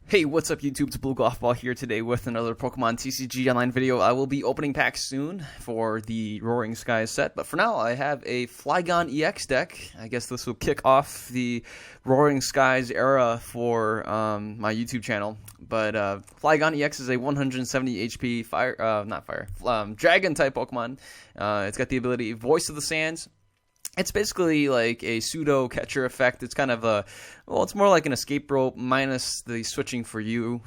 Hey, what's up YouTube? It's Blue Golf Ball here today with another Pokemon TCG Online video. I will be opening packs soon for the Roaring Skies set, but for now I have a Flygon EX deck. I guess this will kick off the Roaring Skies era for my YouTube channel. But Flygon EX is a 170 HP Dragon type Pokemon. It's got the ability Voice of the Sands. It's basically like a pseudo catcher effect. It's kind of it's more like an escape rope minus the switching for you,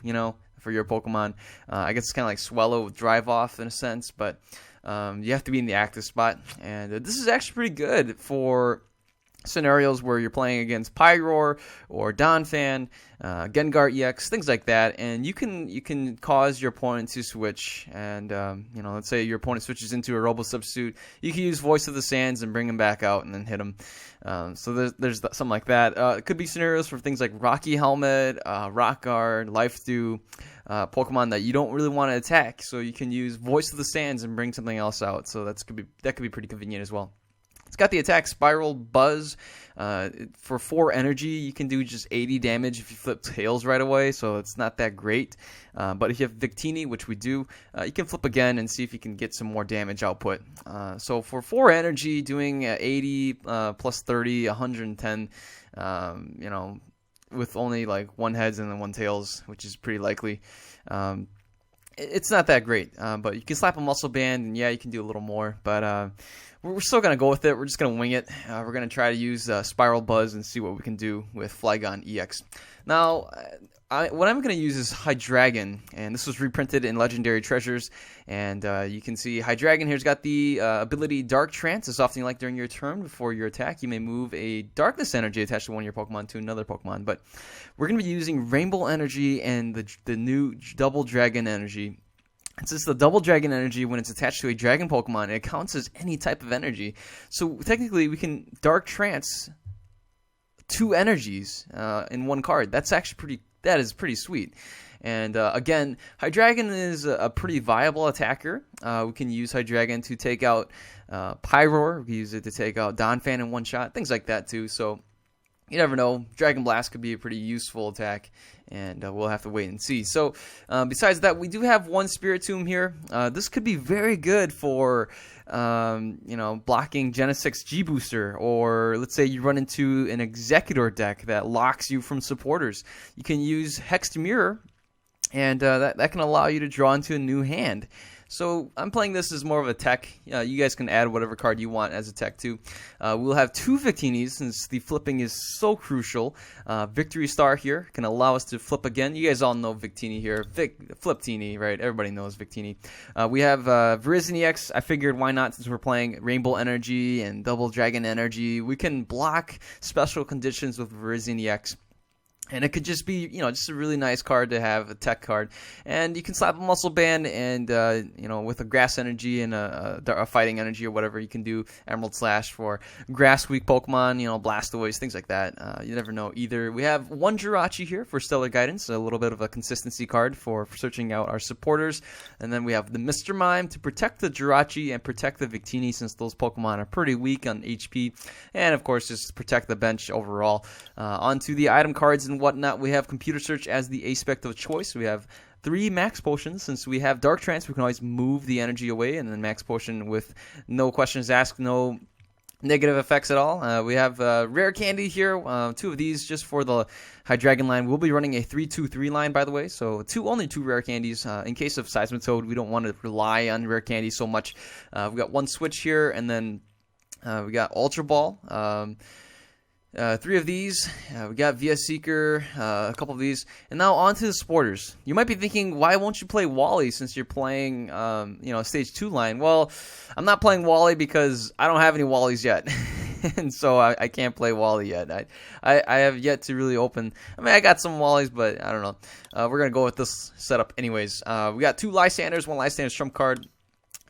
for your Pokemon. I guess it's kind of like Swellow with Drive Off in a sense, but you have to be in the active spot. And this is actually pretty good for scenarios where you're playing against Pyroar or Donphan, Gengar EX, things like that, and you can cause your opponent to switch. And let's say your opponent switches into a Robo Substitute, you can use Voice of the Sands and bring him back out and then hit him. So there's something like that. It could be scenarios for things like Rocky Helmet, Rock Guard, Life Dew, Pokemon that you don't really want to attack, so you can use Voice of the Sands and bring something else out. So that could be pretty convenient as well. It's got the attack Spiral Buzz. For 4 energy, you can do just 80 damage if you flip Tails right away, so it's not that great. But if you have Victini, which we do, you can flip again and see if you can get some more damage output. So for 4 energy, doing 80 plus 30, 110, with only like 1 heads and then 1 tails, which is pretty likely. It's not that great, but you can slap a muscle band, and yeah, you can do a little more, but we're still going to go with it. We're just going to wing it. We're going to try to use Spiral Buzz and see what we can do with Flygon EX. Now, what I'm going to use is Hydreigon, and this was reprinted in Legendary Treasures, and you can see Hydreigon here's got the ability Dark Trance. As often you like during your turn before your attack, you may move a Darkness Energy attached to one of your Pokemon to another Pokemon, but we're going to be using Rainbow Energy and the new Double Dragon Energy. Since the Double Dragon Energy, when it's attached to a Dragon Pokemon, it counts as any type of energy. So technically, we can Dark Trance 2 energies in 1 card. That is pretty sweet. And again, Hydreigon is a pretty viable attacker. We can use Hydreigon to take out Pyroar. We can use it to take out Donphan in 1 shot. Things like that too. So you never know. Dragon Blast could be a pretty useful attack, and we'll have to wait and see. So besides that, we do have 1 Spiritomb here. This could be very good for blocking Genesec's G-Booster, or let's say you run into an Executor deck that locks you from supporters. You can use Hexed Mirror, and that can allow you to draw into a new hand. So I'm playing this as more of a tech. You guys can add whatever card you want as a tech too. We'll have 2 Victinis since the flipping is so crucial. Victory Star here can allow us to flip again. You guys all know Victini here. Fliptini, right? Everybody knows Victini. We have Virizion EX. I figured why not, since we're playing Rainbow Energy and Double Dragon Energy. We can block special conditions with Virizion EX. And it could just be, just a really nice card to have, a tech card. And you can slap a muscle band and, with a grass energy and a fighting energy or whatever, you can do Emerald Slash for grass weak Pokemon, Blastoise, things like that. You never know either. We have 1 Jirachi here for Stellar Guidance, a little bit of a consistency card for searching out our supporters. And then we have the Mr. Mime to protect the Jirachi and protect the Victini, since those Pokemon are pretty weak on HP. And, of course, just protect the bench overall. Onto the item cards and whatnot, we have Computer Search as the aspect of choice. We have 3 Max Potions. Since we have Dark Trance, we can always move the energy away, and then Max Potion with no questions asked, no negative effects at all. We have Rare Candy here, 2 of these just for the Hydreigon line. We'll be running a 3-2-3 line, by the way, so only 2 Rare Candies. In case of Seismitoad, we don't want to rely on Rare Candy so much. We've got 1 Switch here, and then we got Ultra Ball. 3 of these. We got VS Seeker, a couple of these. And now on to the supporters. You might be thinking, why won't you play Wally since you're playing, Stage 2 line? Well, I'm not playing Wally because I don't have any Wallies yet. And so I can't play Wally yet. I have yet to really open. I got some Wallies, but I don't know. We're going to go with this setup anyways. We got 2 Lysanders, 1 Lysander trump card.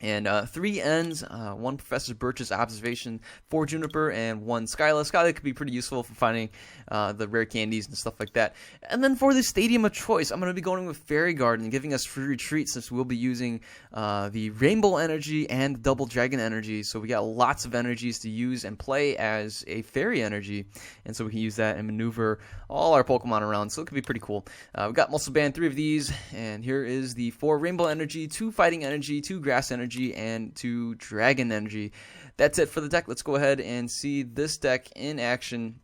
And 3 Ends, 1 Professor Birch's Observation, 4 Juniper, and 1 Skyla. Skyla could be pretty useful for finding the rare candies and stuff like that. And then for the stadium of choice, I'm going to be going with Fairy Garden, giving us free retreat since we'll be using the Rainbow Energy and Double Dragon Energy. So we got lots of energies to use and play as a Fairy Energy, and so we can use that and maneuver all our Pokemon around. So it could be pretty cool. We got Muscle Band, 3 of these, and here is the 4 Rainbow Energy, 2 Fighting Energy, 2 Grass Energy, and 2 Dragon Energy. That's it for the deck. Let's go ahead and see this deck in action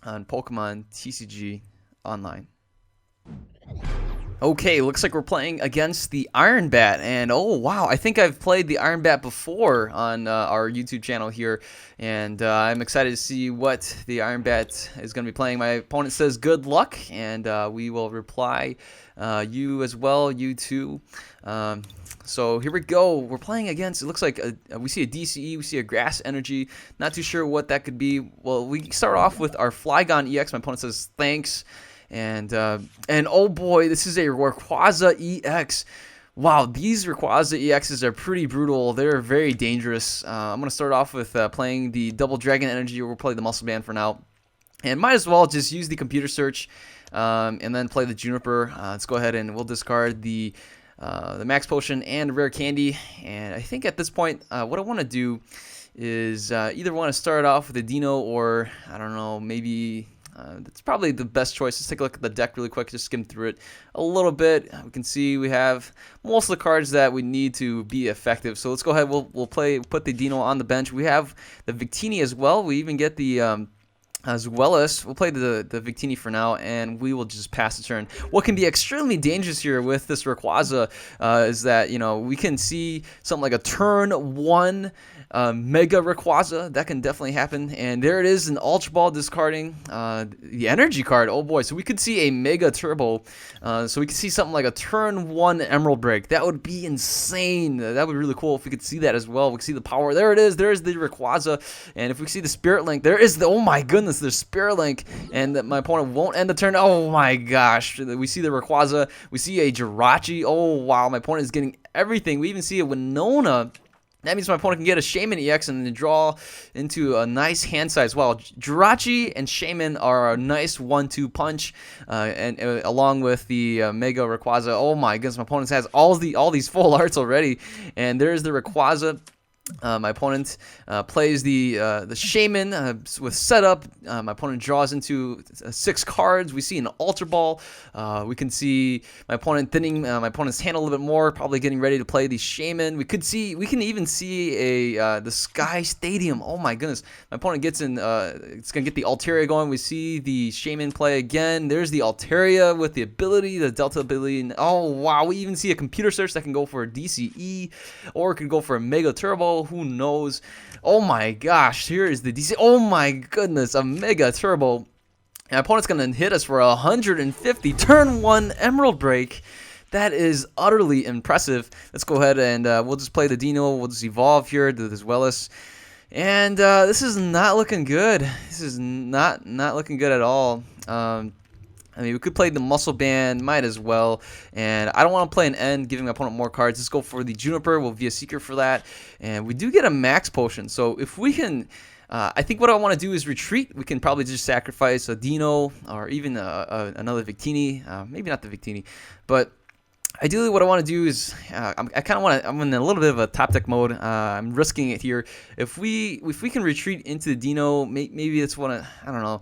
on Pokemon TCG Online. Okay, looks like we're playing against the Iron Bat, and oh wow, I think I've played the Iron Bat before on our YouTube channel here, and I'm excited to see what the Iron Bat is going to be playing. My opponent says good luck, and we will reply you as well, you too. So here we go. We're playing against, it looks like we see a DCE, we see a Grass Energy. Not too sure what that could be. Well, we start off with our Flygon EX. My opponent says thanks. And oh boy, this is a Rayquaza EX. Wow, these Rayquaza EXs are pretty brutal. They're very dangerous. I'm going to start off with playing the Double Dragon Energy. We'll play the Muscle Band for now. And might as well just use the computer search and then play the Juniper. Let's go ahead and we'll discard the Max Potion and Rare Candy. And I think at this point, what I want to do is either want to start off with a Dino or, I don't know, maybe... that's probably the best choice. Let's take a look at the deck really quick, just skim through it a little bit. We can see we have most of the cards that we need to be effective. So let's go ahead, we'll put the Dino on the bench. We have the Victini as well. We even get the as well as we'll play the Victini for now, and we will just pass the turn. What can be extremely dangerous here with this Rayquaza is that, you know, we can see something like a turn 1 Mega Rayquaza. That can definitely happen. And there it is, an Ultra Ball discarding the energy card. Oh boy, so we could see a Mega Turbo. So we could see something like a turn 1 Emerald Break. That would be insane. That would be really cool if we could see that as well. We could see the power. There it is. There's the Rayquaza. And if we see the Spirit Link, there is the, oh my goodness, there's Spirit Link. And my opponent won't end the turn. Oh my gosh. We see the Rayquaza. We see a Jirachi. Oh wow, my opponent is getting everything. We even see a Winona. That means my opponent can get a Shaman EX and then draw into a nice hand size. Well, Jirachi and Shaman are a nice 1-2 punch, and along with the Mega Rayquaza. Oh my goodness, my opponent has all these full arts already, and there's the Rayquaza. My opponent plays the Shaman with setup. My opponent draws into 6 cards. We see an Ultra Ball. We can see my opponent thinning my opponent's hand a little bit more, probably getting ready to play the Shaman. We can even see the Sky Stadium. Oh my goodness, my opponent gets in. It's gonna get the Altaria going. We see the Shaman play again. There's the Altaria with the ability, the Delta ability. And, oh wow, we even see a computer search that can go for a DCE, or it can go for a Mega Turbo. Who knows? Oh my gosh, here is the DC. Oh my goodness, a Mega Turbo. And my opponent's going to hit us for 150. Turn 1 Emerald Break. That is utterly impressive. Let's go ahead and we'll just play the Dino. We'll just evolve here to this Wellis. And this is not looking good. This is not looking good at all. I mean, we could play the Muscle Band, might as well. And I don't want to play an end, giving my opponent more cards. Let's go for the Juniper. We'll Via Seeker for that. And we do get a Max Potion. So if we can... I think what I want to do is retreat. We can probably just sacrifice a Dino or even another Victini. Maybe not the Victini. But ideally what I want to do is... I kind of want to... I'm in a little bit of a top deck mode. I'm risking it here. If we can retreat into the Dino, maybe it's what I don't know.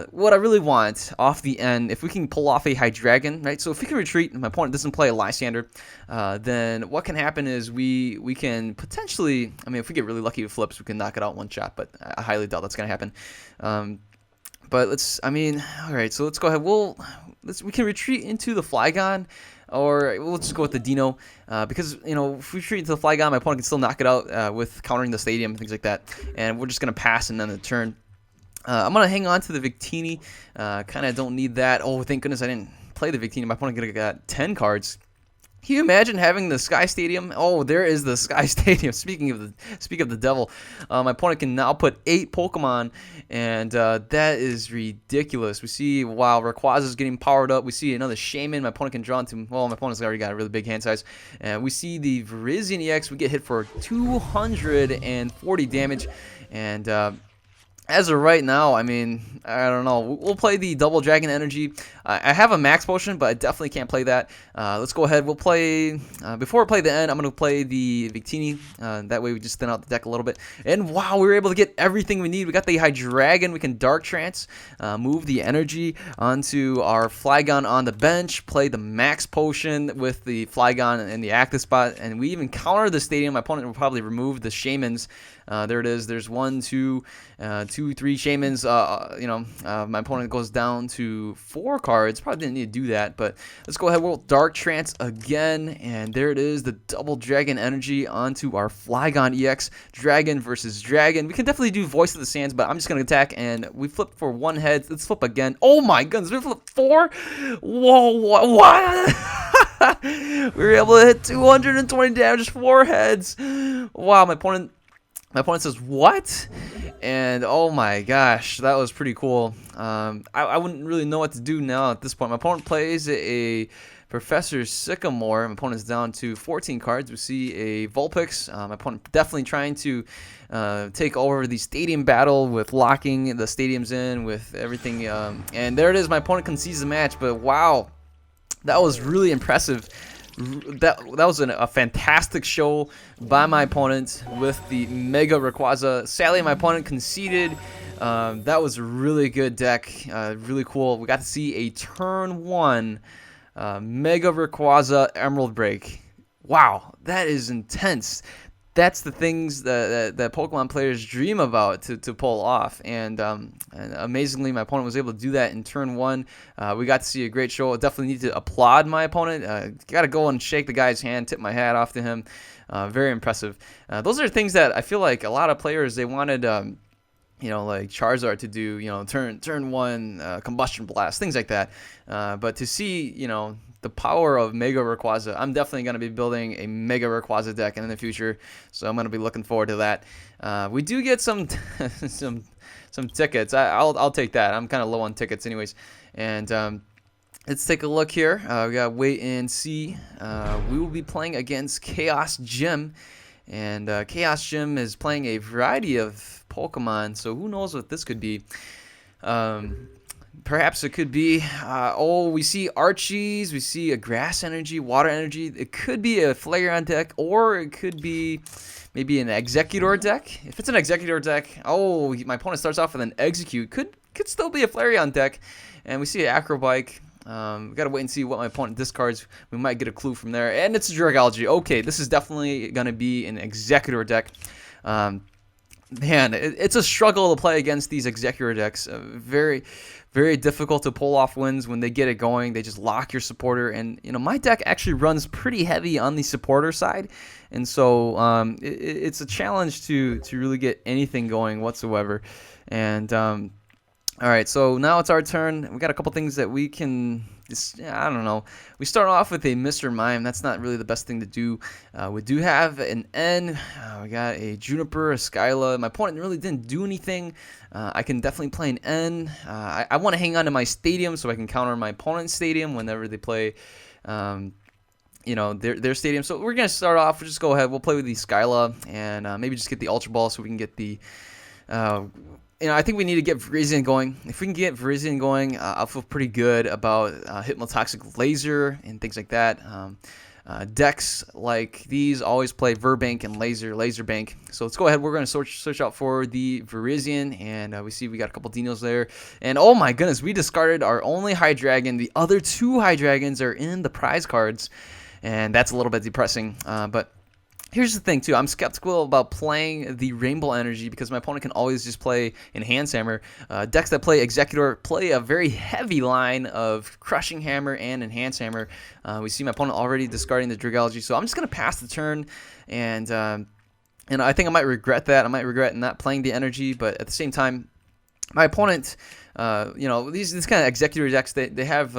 What I really want off the end, if we can pull off a Hydreigon, right? So if we can retreat and my opponent doesn't play a Lysander, then what can happen is we can potentially, I mean, if we get really lucky with flips, we can knock it out one shot, but I highly doubt that's going to happen. But let's, I mean, all right, so let's go ahead. We can retreat into the Flygon, or we'll just go with the Dino, because, you know, if we retreat into the Flygon, my opponent can still knock it out with countering the Stadium and things like that, and we're just going to pass and then the turn. I'm going to hang on to the Victini. Kind of don't need that. Oh, thank goodness I didn't play the Victini. My opponent could have got 10 cards. Can you imagine having the Sky Stadium? Oh, there is the Sky Stadium. Speak of the devil. My opponent can now put 8 Pokemon, and that is ridiculous. We see, wow, Rayquaza is getting powered up. We see another Shaman. My opponent can draw into, well, my opponent's already got a really big hand size. And we see the Virizion EX. We get hit for 240 damage, and as of right now, I mean, I don't know. We'll play the double dragon energy. I have a max potion, but I definitely can't play that. Let's go ahead. We'll play before we play the end. I'm gonna play the Victini. That way we just thin out the deck a little bit. And wow, we were able to get everything we need. We got the Hydreigon. We can Dark Trance, move the energy onto our Flygon on the bench. Play the max potion with the Flygon in the active spot, and we even counter the stadium. My opponent will probably remove the Shamans. There it is. There's 1, 2, 2, 3 Shamans. My opponent goes down to 4 cards. Probably didn't need to do that, but let's go ahead. We'll Dark Trance again, and there it is. The double Dragon energy onto our Flygon EX. Dragon versus Dragon. We can definitely do Voice of the Sands, but I'm just gonna attack, and we flipped for 1 head. Let's flip again. Oh my goodness, we flipped 4. Whoa, what? We were able to hit 220 damage, 4 heads. Wow, my opponent says, what? And oh my gosh, that was pretty cool. I wouldn't really know what to do now at this point. My opponent plays a Professor Sycamore. My opponent's down to 14 cards. We see a Vulpix. My opponent definitely trying to take over the stadium battle with locking the stadiums in with everything. And there it is. My opponent concedes the match. But wow, that was really impressive. That was a fantastic show by my opponent with the Mega Rayquaza. Sadly, my opponent conceded. That was a really good deck. Really cool. We got to see a turn 1 Mega Rayquaza Emerald Break. Wow, that is intense. That's the things that Pokemon players dream about to pull off, and amazingly, my opponent was able to do that in turn 1. We got to see a great show. I definitely need to applaud my opponent. Got to go and shake the guy's hand, tip my hat off to him. Very impressive. Those are things that I feel like a lot of players, they wanted, like Charizard to do, turn 1 Combustion Blast, things like that. But to see, the power of Mega Rayquaza, I'm definitely going to be building a Mega Rayquaza deck in the future, so I'm going to be looking forward to that. We do get some some tickets. I'll take that. I'm kind of low on tickets anyways. And let's take a look here. We got wait and see. We will be playing against Chaos Gym, and Chaos Gym is playing a variety of Pokemon, so who knows what this could be. Perhaps it could be, we see Archies, we see a Grass Energy, Water Energy. It could be a Flygon deck, or it could be maybe an Executor deck. If it's an Executor deck, my opponent starts off with an Execute. Could still be a Flygon deck. And we see an Acrobike. We gotta wait and see what my opponent discards. We might get a clue from there. And it's a Dragalge. Okay, this is definitely gonna be an Executor deck. Man, it's a struggle to play against these Executor decks. Very, very difficult to pull off wins when they get it going. They just lock your supporter, and my deck actually runs pretty heavy on the supporter side, and so it's a challenge to really get anything going whatsoever. And all right, so now it's our turn. We got a couple things that we can. I don't know. We start off with a Mr. Mime. That's not really the best thing to do. We do have an N. We got a Juniper, a Skyla. My opponent really didn't do anything. I can definitely play an N. I want to hang on to my stadium so I can counter my opponent's stadium whenever they play, their stadium. So we're gonna start off. We'll just go ahead. We'll play with the Skyla and maybe just get the Ultra Ball so we can get the. I think we need to get Virizion going. If we can get Virizion going, I'll feel pretty good about Hypnotoxic Laser and things like that. Decks like these always play Virbank and Laser Bank. So let's go ahead. We're going to search out for the Virizion, and we see we got a couple Dinos there. And oh my goodness, we discarded our only Hydreigon. The other 2 Hydreigons are in the prize cards, and that's a little bit depressing. But here's the thing, too. I'm skeptical about playing the Rainbow Energy because my opponent can always just play Enhance Hammer. Decks that play Executor play a very heavy line of Crushing Hammer and Enhance Hammer. We see my opponent already discarding the Dragalge, so I'm just going to pass the turn. And I think I might regret that. I might regret not playing the Energy, but at the same time, my opponent, these kind of Executor decks, they have...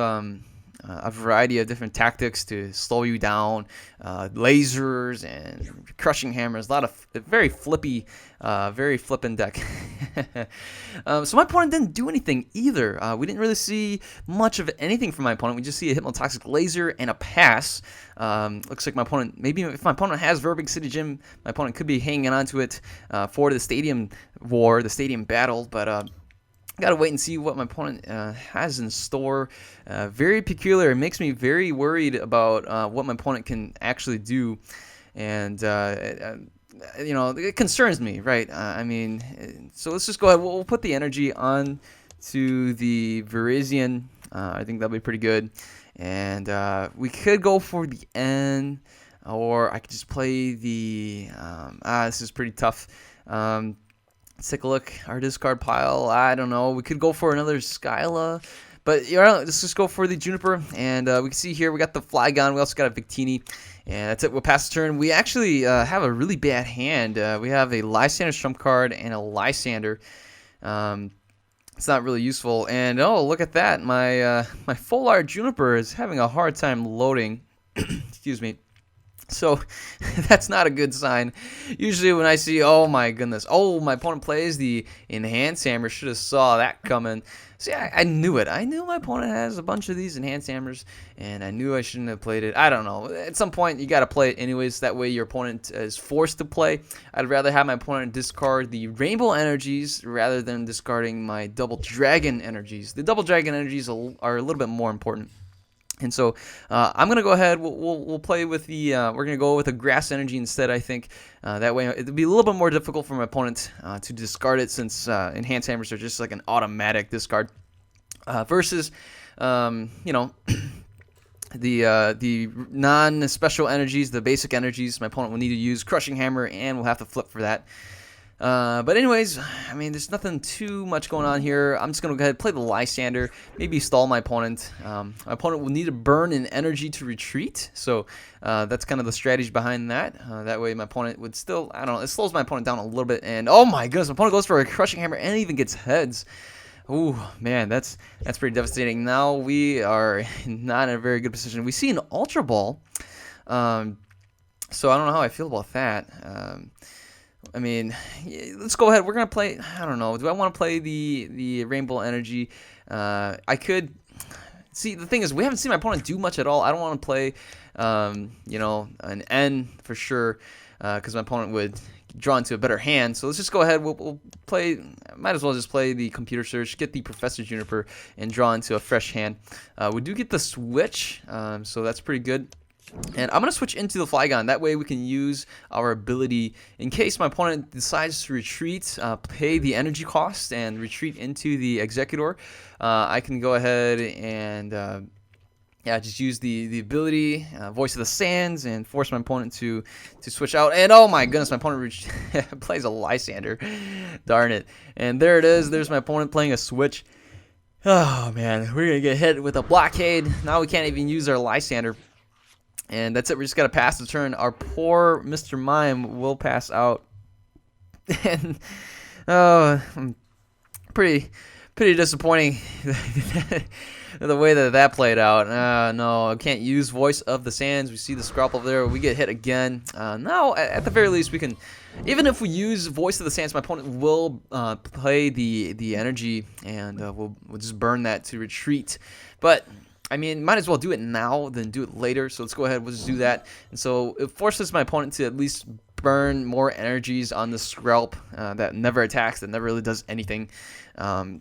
a variety of different tactics to slow you down, lasers and crushing hammers. A lot of very flippy, very flippin' deck. So my opponent didn't do anything either. We didn't really see much of anything from my opponent. We just see a hypnotoxic laser and a pass. Looks like my opponent, maybe if my opponent has Verbeek City Gym, my opponent could be hanging on to it for the stadium war, the stadium battle, but gotta wait and see what my opponent has in store. Very peculiar. It makes me very worried about what my opponent can actually do, and you know, it concerns me, right? I mean, so let's just go ahead. We'll put the energy on to the Virizion. I think that'll be pretty good, and we could go for the N, or I could just play the. This is pretty tough. Let's take a look. Our discard pile. I don't know. We could go for another Skyla. But you know, let's just go for the Juniper. And we can see here we got the Flygon. We also got a Victini. And that's it. We'll pass the turn. We actually have a really bad hand. We have a Lysander trump card and a Lysander. It's not really useful. And oh, look at that. My full art Juniper is having a hard time loading. Excuse me. So that's not a good sign. Usually when I see, oh my goodness, oh, my opponent plays the Enhanced Hammer, should have saw that coming. See, I knew it. I knew my opponent has a bunch of these Enhanced Hammers, and I knew I shouldn't have played it. I don't know. At some point, you got to play it anyways. That way your opponent is forced to play. I'd rather have my opponent discard the Rainbow Energies rather than discarding my Double Dragon Energies. The Double Dragon Energies are a little bit more important. And so I'm gonna go ahead. We'll play with the. We're gonna go with a Grass Energy instead. I think that way it'll be a little bit more difficult for my opponent to discard it, since Enhanced Hammers are just like an automatic discard. Versus, you know, the non-special energies, the basic energies. My opponent will need to use Crushing Hammer, and we'll have to flip for that. But anyways, I mean, there's nothing too much going on here. I'm just going to go ahead and play the Lysander, maybe stall my opponent. My opponent will need to burn an energy to retreat, so that's kind of the strategy behind that. That way my opponent would still, I don't know, it slows my opponent down a little bit, and oh my goodness, my opponent goes for a Crushing Hammer and even gets heads. Ooh, man, that's pretty devastating. Now we are not in a very good position. We see an Ultra Ball, so I don't know how I feel about that. I mean, let's go ahead. We're going to play, I don't know. Do I want to play the Rainbow Energy? I could. See, the thing is, we haven't seen my opponent do much at all. I don't want to play, you know, an N for sure, because my opponent would draw into a better hand. So let's just go ahead. We'll play, might as well just play the Computer Search, get the Professor Juniper, and draw into a fresh hand. We do get the switch, so that's pretty good. And I'm going to switch into the Flygon. That way we can use our ability in case my opponent decides to retreat, pay the energy cost, and retreat into the Executor. I can go ahead and yeah, just use the ability, Voice of the Sands, and force my opponent to switch out. And oh my goodness, my opponent plays a Lysander. Darn it. And there it is. There's my opponent playing a switch. Oh man, we're going to get hit with a blockade. Now we can't even use our Lysander. And that's it. We just got to pass the turn. Our poor Mr. Mime will pass out. And pretty disappointing the way that played out. No, I can't use Voice of the Sands. We see the Scrap over there. We get hit again. Now, at the very least, we can. Even if we use Voice of the Sands, my opponent will play the energy, and we'll just burn that to retreat. But I mean, might as well do it now than do it later. So let's go ahead. We'll just do that. And so it forces my opponent to at least burn more energies on the Skrelp that never attacks, that never really does anything. So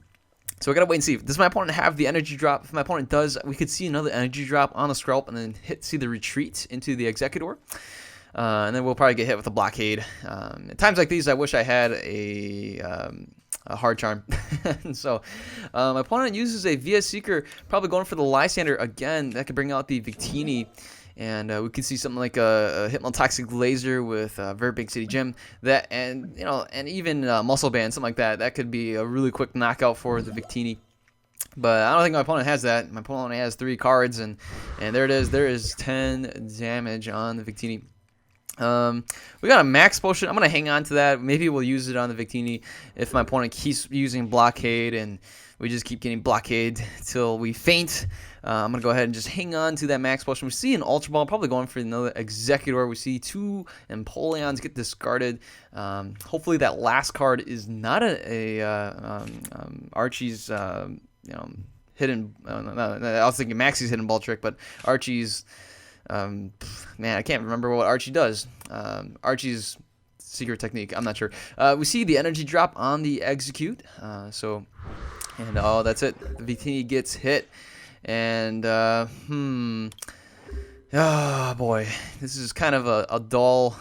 we gotta wait and see. Does my opponent have the energy drop? If my opponent does, we could see another energy drop on the Skrelp and then see the retreat into the Executor. And then we'll probably get hit with a blockade. At times like these, I wish I had a hard charm. And so my opponent uses a VS Seeker, probably going for the Lysander again. That could bring out the Victini. And we could see something like a Hypnotoxic Laser with Very Big City Gym. That, and you know, and even Muscle Band, something like that. That could be a really quick knockout for the Victini. But I don't think my opponent has that. My opponent only has 3 cards, and there it is. There is 10 damage on the Victini. We got a Max Potion. I'm going to hang on to that. Maybe we'll use it on the Victini if my opponent keeps using Blockade and we just keep getting blockade till we faint. I'm going to go ahead and just hang on to that max potion. We see an Ultra Ball, probably going for another Executor. We see 2 Empoleons get discarded. Hopefully that last card is not Archie's hidden. I was thinking Maxie's hidden ball trick, but Archie's. Man, I can't remember what Archie does. Archie's secret technique, I'm not sure. We see the energy drop on the execute. That's it. The Victini gets hit. And, oh boy, this is kind of a dull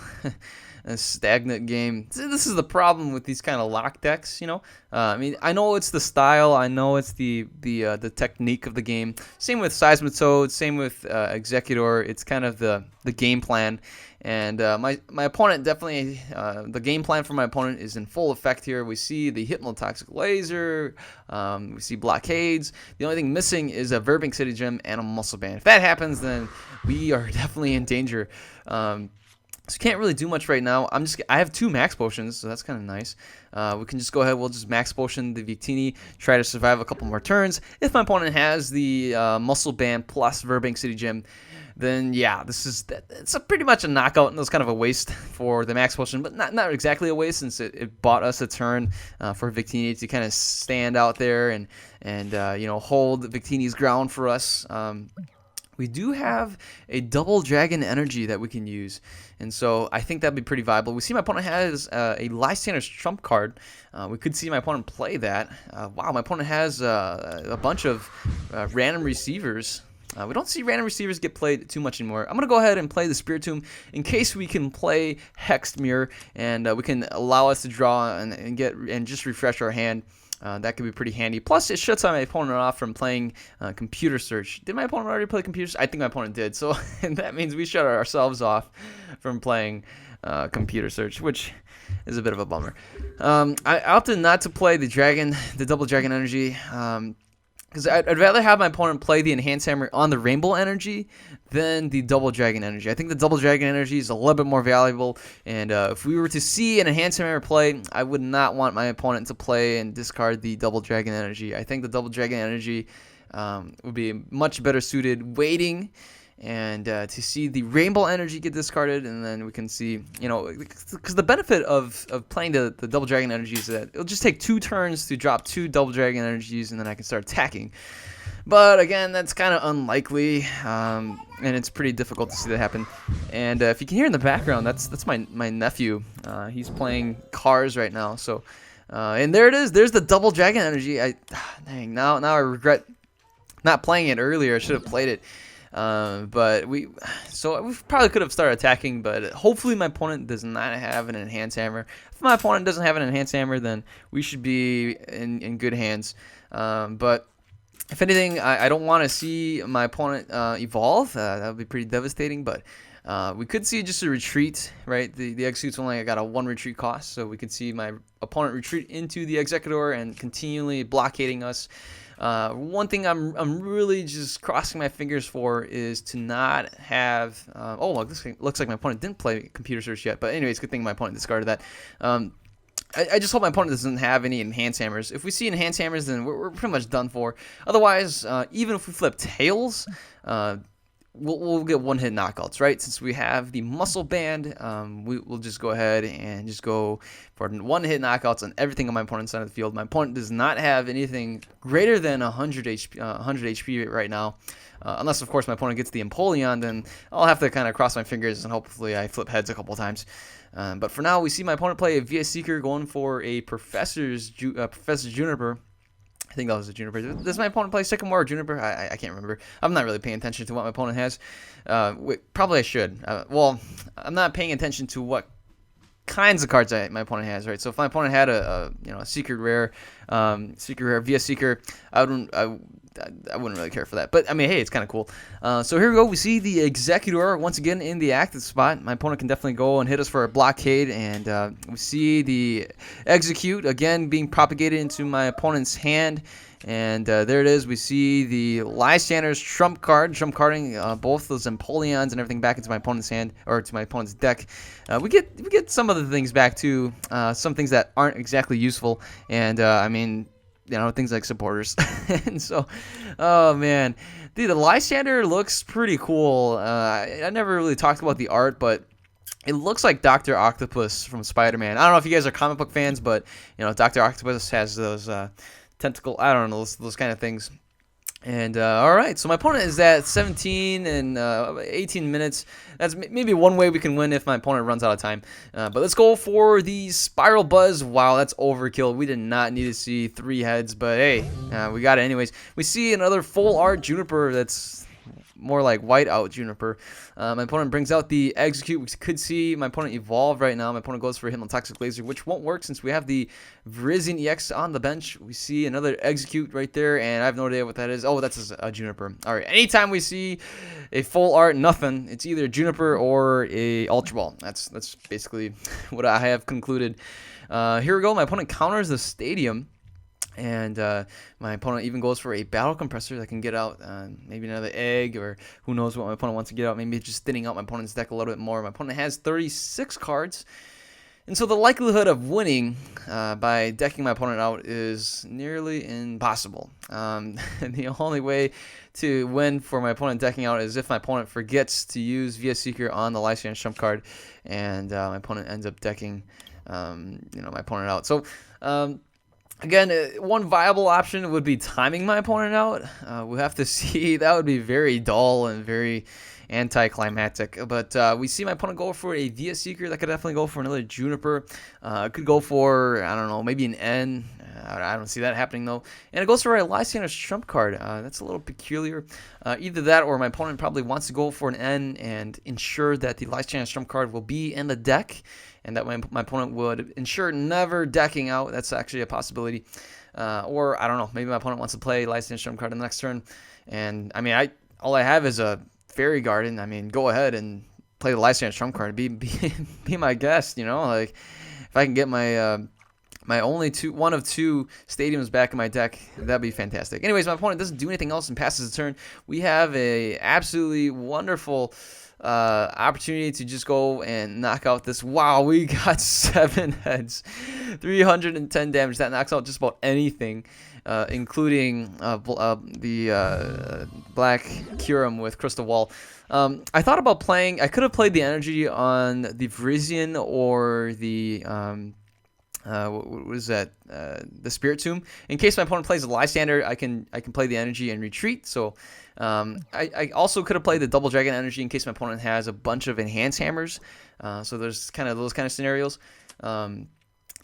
and stagnant game. This is the problem with these kind of lock decks, I mean, I know it's the style, I know it's the technique of the game. Same with Seismitoad, same with Executor. It's kind of the game plan. And my opponent definitely, the game plan for my opponent is in full effect here. We see the Hypnotoxic Laser, we see blockades. The only thing missing is a Verbank City Gem and a Muscle Band. If that happens, then we are definitely in danger. So can't really do much right now. I have 2 max potions, so that's kind of nice. We can just go ahead. We'll just max potion the Victini, try to survive a couple more turns. If my opponent has the Muscle Band plus Verbank City Gem, then yeah, it's pretty much a knockout, and it was kind of a waste for the max potion, but not exactly a waste, since it bought us a turn for Victini to kind of stand out there and hold Victini's ground for us. We do have a double dragon energy that we can use, and so I think that'd be pretty viable. We see my opponent has a Lysander's trump card. We could see my opponent play that. Wow, my opponent has a bunch of random receivers. We don't see random receivers get played too much anymore. I'm going to go ahead and play the Spiritomb in case we can play Hexed Mirror, and we can allow us to draw and just refresh our hand. That could be pretty handy. Plus, it shuts my opponent off from playing Computer Search. Did my opponent already play Computer Search? I think my opponent did. So that means we shut ourselves off from playing Computer Search, which is a bit of a bummer. I opted not to play the double dragon energy. Because I'd rather have my opponent play the Enhanced Hammer on the Rainbow Energy than the Double Dragon Energy. I think the Double Dragon Energy is a little bit more valuable, and if we were to see an Enhanced Hammer play, I would not want my opponent to play and discard the Double Dragon Energy. I think the Double Dragon Energy would be much better suited waiting and to see the Rainbow Energy get discarded, and then we can see, because the benefit of playing the Double Dragon Energy is that it'll just take 2 turns to drop 2 Double Dragon Energies, and then I can start attacking. But again, that's kind of unlikely, and it's pretty difficult to see that happen. And if you can hear in the background, that's my nephew. He's playing Cars right now. So, and there it is. There's the Double Dragon Energy. Dang, now I regret not playing it earlier. I should have played it. But we probably could have started attacking, but hopefully my opponent does not have an Enhanced Hammer. If my opponent doesn't have an Enhanced Hammer, then we should be in good hands. But if anything, I don't want to see my opponent evolve. That would be pretty devastating, but we could see just a retreat, right? The Execute's only got a 1 retreat cost, so we could see my opponent retreat into the Executor and continually blockading us. One thing I'm really just crossing my fingers for is to not have. Oh, look, this looks like my opponent didn't play Computer Search yet. But anyways, good thing my opponent discarded that. I just hope my opponent doesn't have any Enhanced Hammers. If we see Enhanced Hammers, then we're pretty much done for. Otherwise, even if we flip Tails, we'll get 1-hit knockouts, right? Since we have the Muscle Band, we'll just go ahead and just go for 1-hit knockouts on everything on my opponent's side of the field. My opponent does not have anything greater than 100 HP right now. Unless, of course, my opponent gets the Empoleon, then I'll have to kind of cross my fingers and hopefully I flip heads a couple times. But for now, we see my opponent play a VS Seeker going for a Professor Juniper. I think that was a Juniper. Does my opponent play Sycamore or Juniper? I can't remember. I'm not really paying attention to what my opponent has. Probably I should. Well, I'm not paying attention to what kinds of cards my opponent has, right? So if my opponent had a secret rare VS Seeker, I wouldn't really care for that. But I mean, hey, it's kind of cool. So here we go. We see the Executor once again in the active spot. My opponent can definitely go and hit us for a blockade, and we see the Execute again being propagated into my opponent's hand. And there it is. We see the Lysander's trump carding both those Empoleons and everything back into my opponent's hand, or to my opponent's deck. We get some of the things back too, some things that aren't exactly useful. And I mean, things like supporters. And so, oh man, dude, the Lysander looks pretty cool. I never really talked about the art, but it looks like Dr. Octopus from Spider-Man. I don't know if you guys are comic book fans, but Dr. Octopus has those tentacle, I don't know, those kind of things. And all right, so my opponent is at 17 and 18 minutes. That's maybe one way we can win if my opponent runs out of time. But let's go for the Spiral Buzz. Wow, that's overkill. We did not need to see 3 heads, but hey, we got it anyways. We see another full art Juniper that's more like white out Juniper. My opponent brings out the Execute. We could see my opponent evolve right now. My opponent goes for Hypnotoxic Laser, which won't work since we have the Virizion EX on the bench. We see another Execute right there, and I have no idea what that is. Oh, that's a Juniper. All right, anytime we see a full art nothing, it's either Juniper or a Ultra Ball. That's basically what I have concluded. Here we go. My opponent counters the Stadium. And my opponent even goes for a Battle Compressor that can get out maybe another egg, or who knows what my opponent wants to get out. Maybe just thinning out my opponent's deck a little bit more. My opponent has 36 cards. And so the likelihood of winning by decking my opponent out is nearly impossible. And the only way to win for my opponent decking out is if my opponent forgets to use VS Seeker on the Lysander trump card, and my opponent ends up decking my opponent out. So again, one viable option would be timing my opponent out. We'll have to see. That would be very dull and very anticlimactic. But we see my opponent go for a VS Seeker. That could definitely go for another Juniper. It could go for, I don't know, maybe an N. I don't see that happening, though. And it goes for a Lysander's trump card. That's a little peculiar. Either that or my opponent probably wants to go for an N and ensure that the Lysander's trump card will be in the deck, and that way my opponent would ensure never decking out. That's actually a possibility. Or, I don't know, maybe my opponent wants to play Lysander's trump card in the next turn. And, I mean, all I have is a Fairy Garden. I mean, go ahead and play the Lysander's trump card. Be my guest, Like, if I can get my only one of 2 stadiums back in my deck, that'd be fantastic. Anyways, my opponent doesn't do anything else and passes the turn. We have a absolutely wonderful opportunity to just go and knock out this. Wow, we got 7 heads, 310 damage. That knocks out just about anything, including the Black Curum with Crystal Wall. I thought about playing. I could have played the energy on the Virizion or the what is that? The Spirit Tomb. In case my opponent plays a Lysander, I can play the energy and retreat. So I also could have played the Double Dragon energy in case my opponent has a bunch of Enhance Hammers. So there's kind of those kind of scenarios.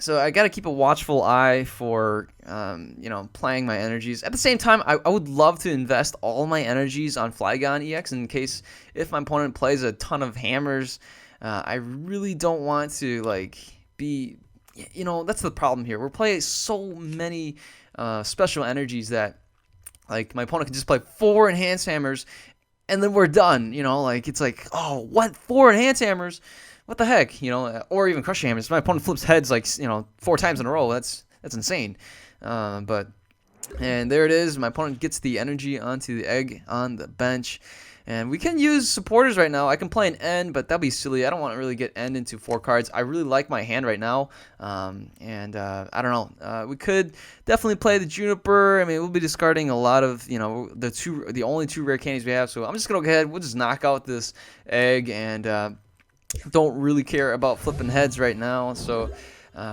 So I got to keep a watchful eye for playing my energies. At the same time, I would love to invest all my energies on Flygon EX in case if my opponent plays a ton of hammers. I really don't want to be. That's the problem here. We're playing so many special energies that, my opponent can just play 4 Enhanced Hammers, and then we're done. It's like, oh, what? 4 Enhanced Hammers? What the heck? Or even Crush Hammers. My opponent flips heads 4 times in a row. That's insane. And there it is. My opponent gets the energy onto the egg on the bench. And we can use supporters right now. I can play an N, but that'll be silly. I don't want to really get N into 4 cards. I really like my hand right now. I don't know. We could definitely play the Juniper. I mean, we'll be discarding a lot of, the only 2 rare candies we have. So I'm just going to go ahead. We'll just knock out this egg and don't really care about flipping heads right now. So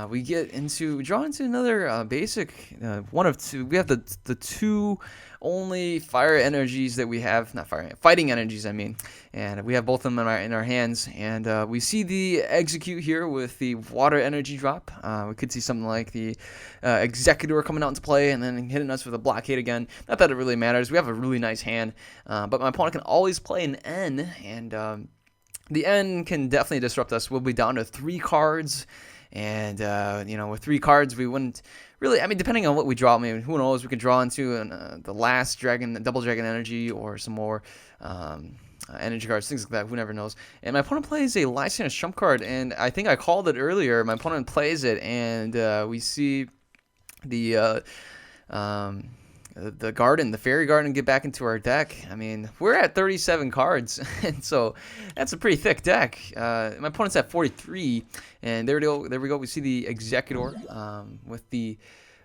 we draw into another basic one of 2. We have the 2 only fire energies that we have, not fighting energies, I mean, and we have both of them in our hands. And we see the Execute here with the water energy drop. We could see something like the Executor coming out into play and then hitting us with a blockade again. Not that it really matters. We have a really nice hand, but my opponent can always play an N, and the N can definitely disrupt us. We'll be down to 3 cards. And, with 3 cards, we wouldn't really, I mean, depending on what we draw, who knows, we could draw into the last dragon, the Double Dragon energy, or some more energy cards, things like that, who never knows. And my opponent plays a Lysander's trump card, and I think I called it earlier. My opponent plays it, and we see the garden, the Fairy Garden, get back into our deck. I mean, we're at 37 cards, and so that's a pretty thick deck. My opponent's at 43, and there we go. We see the Executor with the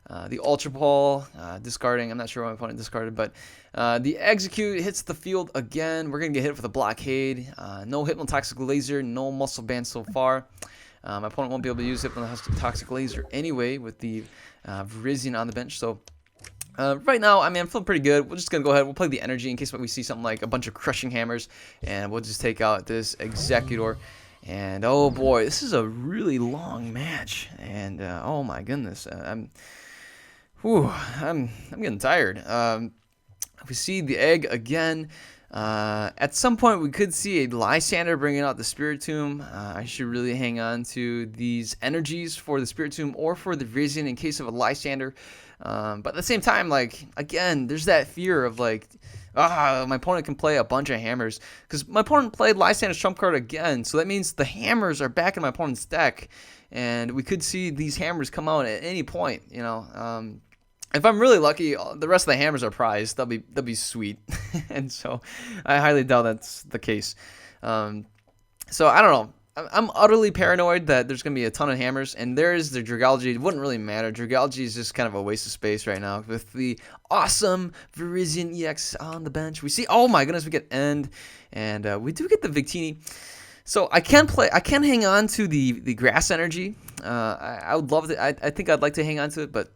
The Ultra Ball, discarding. I'm not sure what my opponent discarded, but the Execute hits the field again. We're going to get hit with a blockade. No Hypnotoxic Laser, no Muscle Band so far. My opponent won't be able to use Hypnotoxic Laser anyway with the Virizion on the bench. So right now, I mean, I'm feeling pretty good. We're just going to go ahead. We'll play the Energy in case we see something like a bunch of Crushing Hammers. And we'll just take out this Executor. And oh boy, this is a really long match. And oh my goodness, I'm getting tired. We see the egg again. At some point, we could see a Lysander bringing out the Spiritomb. I should really hang on to these energies for the Spiritomb or for the Virizion in case of a Lysander. But at the same time, like, again, there's that fear of like, my opponent can play a bunch of hammers. Because my opponent played Lysander's trump card again, so that means the hammers are back in my opponent's deck. And we could see these hammers come out at any point, you know. If I'm really lucky, the rest of the hammers are prized. That'll be sweet. And so I highly doubt that's the case. So I don't know. I'm utterly paranoid that there's going to be a ton of hammers, and there's the Dragology. It wouldn't really matter. Dragology is just kind of a waste of space right now. With the awesome Virizion EX on the bench, we see, oh my goodness, we get End, and we do get the Victini. So I can hang on to the Grass Energy. I would love to. I think I'd like to hang on to it, but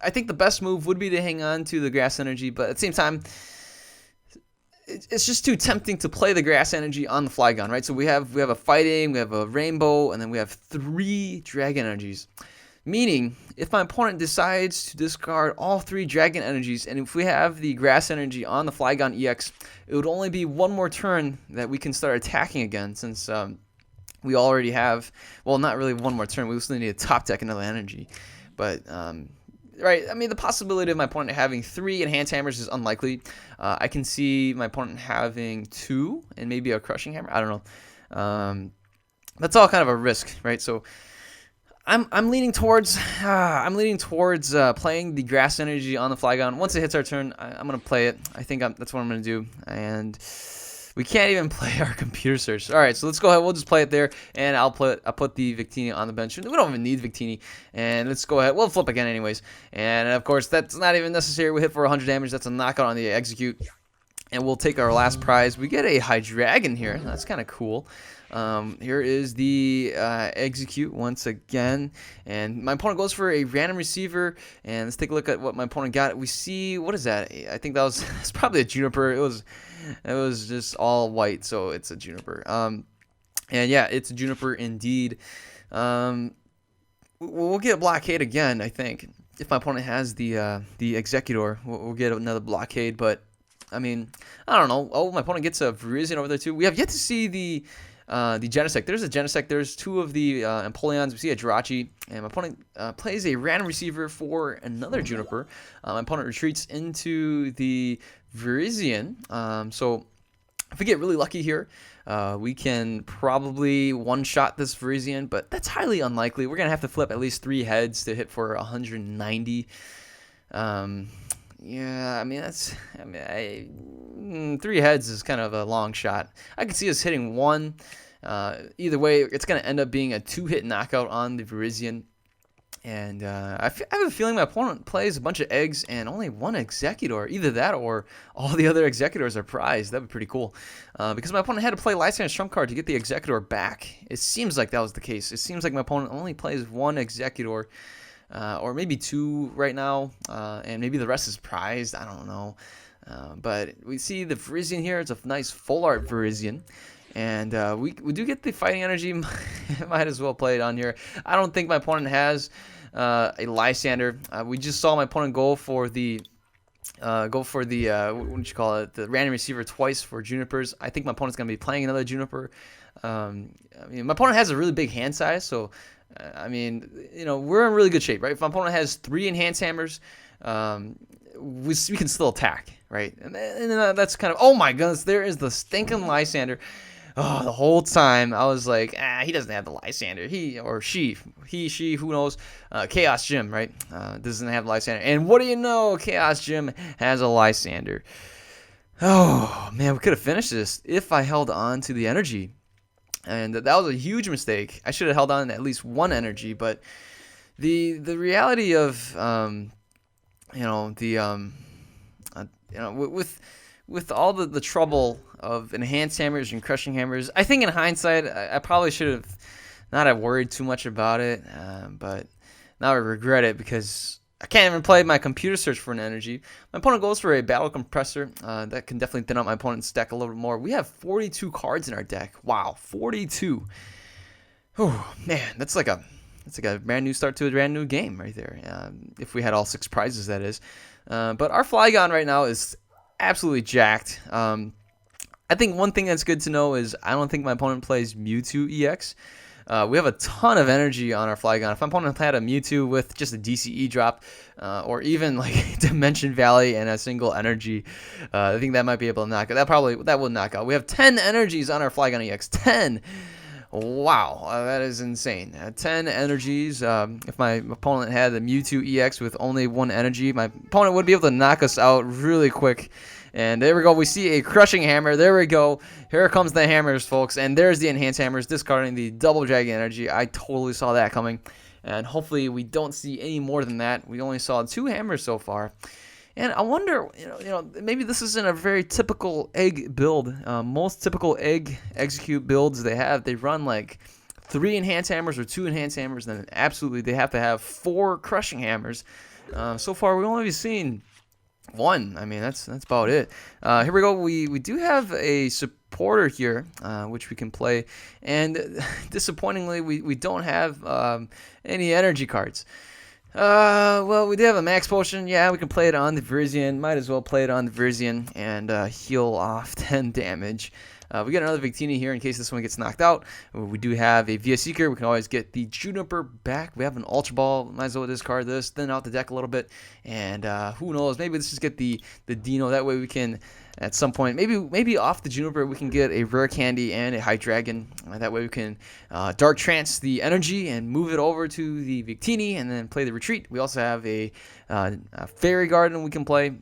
I think the best move would be to hang on to the Grass Energy, but at the same time, it's just too tempting to play the Grass Energy on the Flygon, right? So we have a Fighting, we have a Rainbow, and then we have 3 Dragon Energies. Meaning, if my opponent decides to discard all 3 Dragon Energies, and if we have the Grass Energy on the Flygon EX, it would only be one more turn that we can start attacking again, since we already have, well, not really one more turn, we also need to top deck another energy. But right, I mean, the possibility of my opponent having 3 Enhanced Hammers is unlikely. I can see my opponent having 2 and maybe a Crushing Hammer. I don't know. That's all kind of a risk, right? So I'm leaning towards playing the Grass Energy on the Flygon. Once it hits our turn, I'm gonna play it. I think that's what I'm gonna do. And we can't even play our Computer Search. All right, so let's go ahead. We'll just play it there, and I'll put the Victini on the bench. We don't even need Victini, and let's go ahead. We'll flip again anyways, and of course that's not even necessary. We hit for 100 damage. That's a knockout on the Execute, and we'll take our last prize. We get a Hydreigon here. That's kind of cool. Here is the Execute once again, and my opponent goes for a random receiver, and let's take a look at what my opponent got. We see, what is that? I think it's probably a Juniper. It was just all white, so it's a Juniper. And yeah, it's a Juniper indeed. We'll get a blockade again, I think. If my opponent has the Executor, we'll get another blockade. But I mean, I don't know. Oh, my opponent gets a Virizion over there too. We have yet to see the Genesect. There's a Genesect. There's 2 of the Empoleons. We see a Jirachi, and my opponent plays a random receiver for another Juniper. My opponent retreats into the Virizion. So if we get really lucky here, we can probably one-shot this Virizion, but that's highly unlikely. We're gonna have to flip at least 3 heads to hit for 190. Yeah, I mean 3 heads is kind of a long shot. I can see us hitting 1. Either way, it's going to end up being a 2-hit knockout on the Virizion. And I have a feeling my opponent plays a bunch of eggs and only 1 Executor. Either that or all the other Executors are prized. That would be pretty cool. Because my opponent had to play Lysander's trump card to get the Executor back. It seems like that was the case. It seems like my opponent only plays 1 Executor. Or maybe 2 right now, and maybe the rest is prized. I don't know. But we see the Virizion here. It's a nice full art Virizion. And we do get the Fighting Energy. Might as well play it on here. I don't think my opponent has a Lysander. We just saw my opponent go for the what do you call it? The random receiver twice for Junipers. I think my opponent's going to be playing another Juniper. I mean, my opponent has a really big hand size, so I mean, you know, we're in really good shape, right? If my opponent has 3 Enhanced Hammers, we can still attack, right? And that's kind of, oh my goodness, there is the stinking Lysander. Oh, the whole time I was like, he doesn't have the Lysander. He, she, who knows? Chaos Gym, right? Doesn't have the Lysander. And what do you know? Chaos Gym has a Lysander. Oh, man, we could have finished this if I held on to the energy. And that was a huge mistake. I should have held on to at least 1 energy, but The reality of with all the trouble of enhanced hammers and crushing hammers, I think in hindsight I probably should have not have worried too much about it, but now I regret it because I can't even play my computer search for an energy. My opponent goes for a battle compressor. That can definitely thin out my opponent's deck a little bit more. We have 42 cards in our deck. Wow, 42. Oh man, that's like a brand new start to a brand new game right there. If we had all 6 prizes, that is. But our Flygon right now is absolutely jacked. I think one thing that's good to know is I don't think my opponent plays Mewtwo EX. We have a ton of energy on our Flygon. If my opponent had a Mewtwo with just a DCE drop, or even like Dimension Valley and a single energy, I think that might be able to knock it. That will knock out. We have 10 energies on our Flygon EX. 10. Wow, that is insane. 10 energies. If my opponent had the Mewtwo EX with only 1 energy, my opponent would be able to knock us out really quick. And there we go. We see a crushing hammer. There we go. Here comes the hammers, folks. And there's the enhanced hammers discarding the double dragon energy. I totally saw that coming. And hopefully we don't see any more than that. We only saw 2 hammers so far. And I wonder, maybe this isn't a very typical egg build. Most typical egg execute builds they run like 3 enhanced hammers or 2 enhanced hammers, and then absolutely they have to have 4 crushing hammers. So far we've only seen 1. I mean, that's about it. Here we go. We do have a supporter here, which we can play, and disappointingly we don't have any energy cards. Well, we do have a max potion. Yeah, we can play it on the Virzian. Might as well play it on the Virzian and heal off 10 damage. We got another Victini here in case this one gets knocked out. We do have a Via Seeker. We can always get the Juniper back. We have an Ultra Ball. Might as well discard this, thin out the deck a little bit. And who knows? Maybe let's just get the Dino. That way we can, at some point, maybe off the Juniper, we can get a Rare Candy and a Hydreigon. That way we can Dark Trance the energy and move it over to the Victini and then play the Retreat. We also have a Fairy Garden we can play.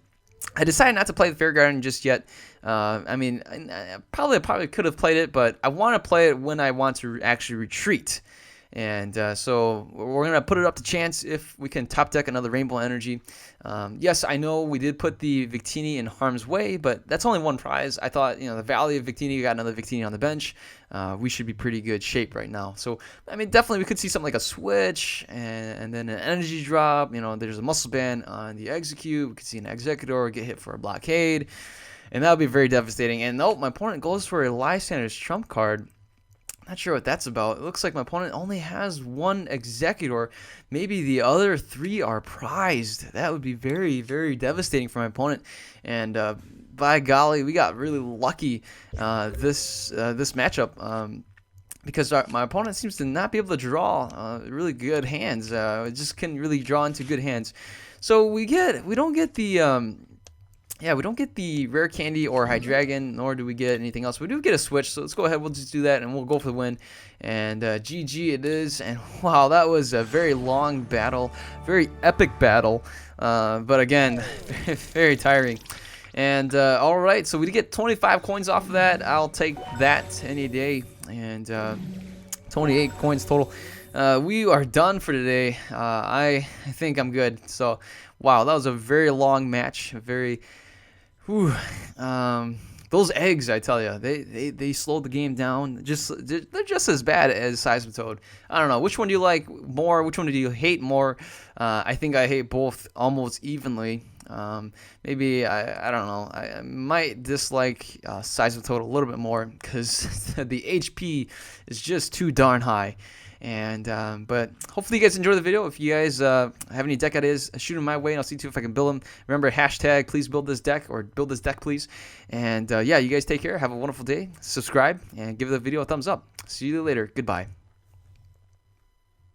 I decided not to play the Fairy Garden just yet. I mean, I probably could have played it, but I want to play it when I want to actually retreat. And so we're going to put it up to chance if we can top deck another Rainbow Energy. Yes, I know we did put the Victini in harm's way, but that's only 1 prize. I thought, the Valley of Victini, got another Victini on the bench. We should be pretty good shape right now. So, I mean, definitely we could see something like a switch and then an energy drop. There's a Muscle Band on the Execute. We could see an Executor get hit for a blockade. And that would be very devastating. And nope, my opponent goes for a Lysander's trump card. Not sure what that's about. It looks like my opponent only has 1 Executor. Maybe the other 3 are prized. That would be very, very devastating for my opponent. And by golly, we got really lucky this matchup. Because my opponent seems to not be able to draw really good hands. Just couldn't really draw into good hands. So we don't get the we don't get the Rare Candy or Hydreigon, nor do we get anything else. We do get a switch, so let's go ahead. We'll just do that, and we'll go for the win. And GG it is. And wow, that was a very long battle, very epic battle. But again, very tiring. And all right, so we get 25 coins off of that. I'll take that any day. And 28 coins total. We are done for today. I think I'm good. So wow, that was a very long match. Those eggs, I tell you, they slowed the game down. They're just as bad as Seismitoad. I don't know, which one do you like more? Which one do you hate more? I think I hate both almost evenly. Maybe I don't know. I might dislike Seismitoad a little bit more because the HP is just too darn high. And but hopefully you guys enjoy the video. If you guys have any deck ideas, shoot them my way and I'll see if I can build them. Remember, hashtag please build this deck, or build this deck please. And yeah, you guys take care, have a wonderful day, subscribe, and give the video a thumbs up. See you later. Goodbye.